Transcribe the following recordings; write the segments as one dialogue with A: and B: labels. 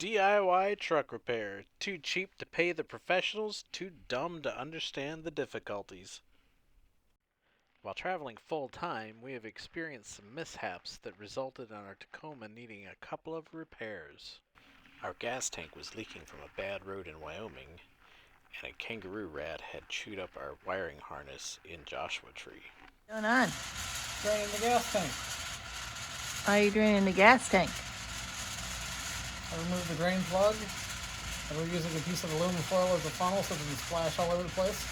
A: DIY truck repair. Too cheap to pay the professionals, too dumb to understand the difficulties. While traveling full time, we have experienced some mishaps that resulted in our Tacoma needing a couple of repairs. Our gas tank was leaking from a bad road in Wyoming, and a kangaroo rat had chewed up our wiring harness in Joshua Tree.
B: What's going on?
C: Draining the gas tank.
B: Why are you draining the gas tank?
C: I removed the drain plug, and we're using a piece of aluminum foil as a funnel so it doesn't splash all over the place.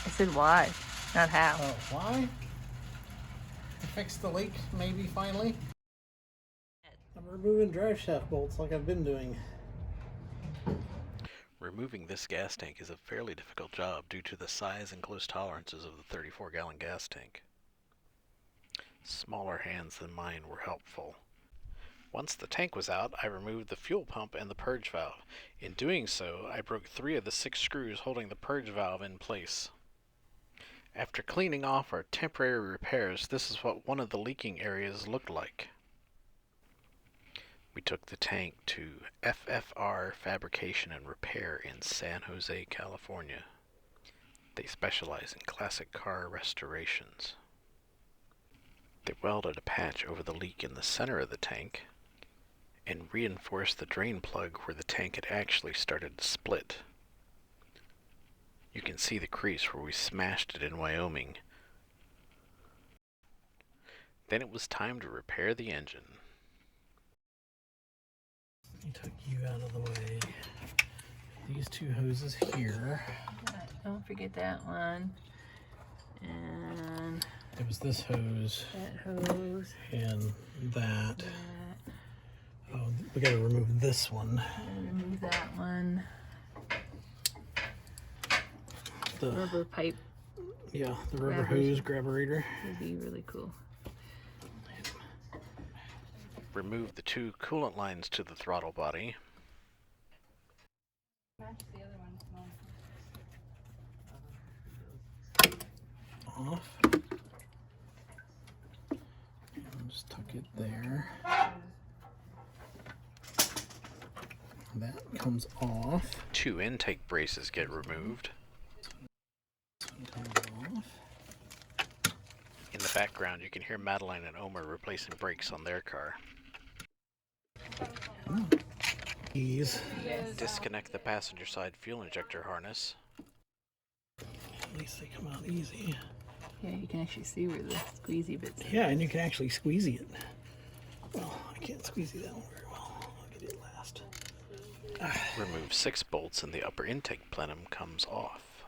B: I said why, not how.
C: Oh, why? To fix the leak, maybe, finally. I'm removing drive shaft bolts like I've been doing.
A: Removing this gas tank is a fairly difficult job due to the size and close tolerances of the 34-gallon gas tank. Smaller hands than mine were helpful. Once the tank was out, I removed the fuel pump and the purge valve. In doing so, I broke 3 of the 6 screws holding the purge valve in place. After cleaning off our temporary repairs, this is what one of the leaking areas looked like. We took the tank to FFR Fabrication and Repair in San Jose, California. They specialize in classic car restorations. They welded a patch over the leak in the center of the tank and reinforced the drain plug where the tank had actually started to split. You can see the crease where we smashed it in Wyoming. Then it was time to repair the engine.
C: I took you out of the way. These 2 hoses here.
B: Don't forget that one. And
C: It was this hose
B: that hose.
C: and that.
B: That.
C: Oh, we gotta remove this one.
B: And remove that one.
C: The
B: Rubber pipe
C: the rubber
B: Grabbers.
C: hose grabberator.
B: would be really cool.
A: Remove the 2 coolant lines to the throttle body.
C: Off. And just tuck it there. That comes off.
A: 2 intake braces get removed.
C: This one comes off.
A: In the background, you can hear Madeline and Omer replacing brakes on their car.
C: These.
A: Disconnect the passenger side fuel injector harness.
C: At least they come out easy.
B: Yeah, you can actually see where the squeezy bits are.
C: Yeah, and you can actually squeezy it. Well, I can't squeezy that one very well. I'll get it last.
A: Remove 6 bolts and the upper intake plenum comes off.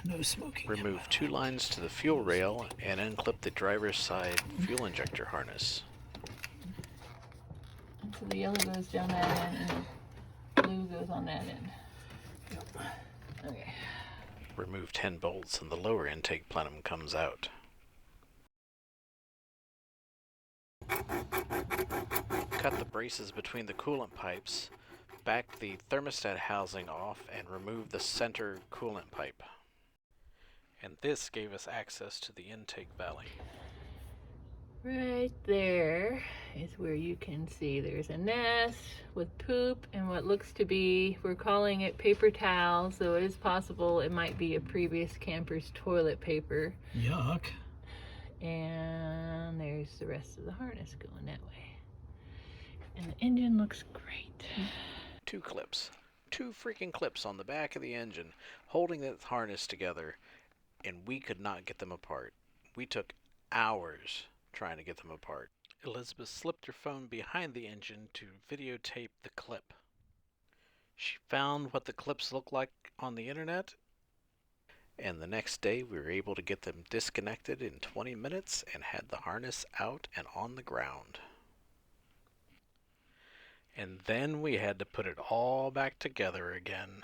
C: No smoking.
A: Remove 2 lines to the fuel rail and unclip the driver's side fuel injector harness.
B: So the yellow goes down that end and the blue goes on that end.
C: Yep.
B: Okay.
A: Remove 10 bolts and the lower intake plenum comes out. Cut the braces between the coolant pipes, back the thermostat housing off, and remove the center coolant pipe. And this gave us access to the intake valley.
B: Right there is where you can see there's a nest with poop and what looks to be, we're calling it paper towel, so it is possible it might be a previous camper's toilet paper.
C: Yuck.
B: And there's the rest of the harness going that way. And the engine looks great.
A: 2 clips. 2 freaking clips on the back of the engine holding that harness together, and we could not get them apart. We took hours trying to get them apart. Elizabeth slipped her phone behind the engine to videotape the clip. She found what the clips look like on the internet, and the next day we were able to get them disconnected in 20 minutes and had the harness out and on the ground. And then we had to put it all back together again.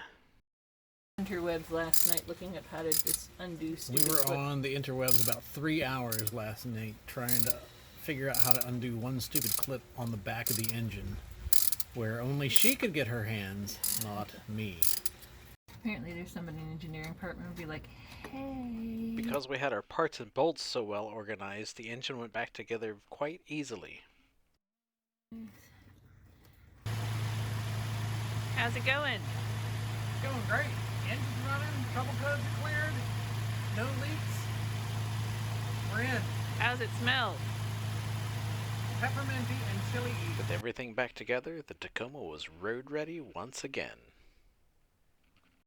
B: Interwebs last night looking up how to just undo
C: We
B: stupid
C: were
B: clip.
C: on the interwebs about 3 hours last night trying to figure out how to undo one stupid clip on the back of the engine where only she could get her hands, not me.
B: Apparently there's somebody in the engineering department would be like, hey.
A: Because we had our parts and bolts so well organized, the engine went back together quite easily.
B: How's it going?
C: Going great. Engine's running, trouble codes are cleared, no leaks. We're in.
B: How's it smell?
C: Pepperminty and chili.
A: With everything back together, the Tacoma was road ready once again.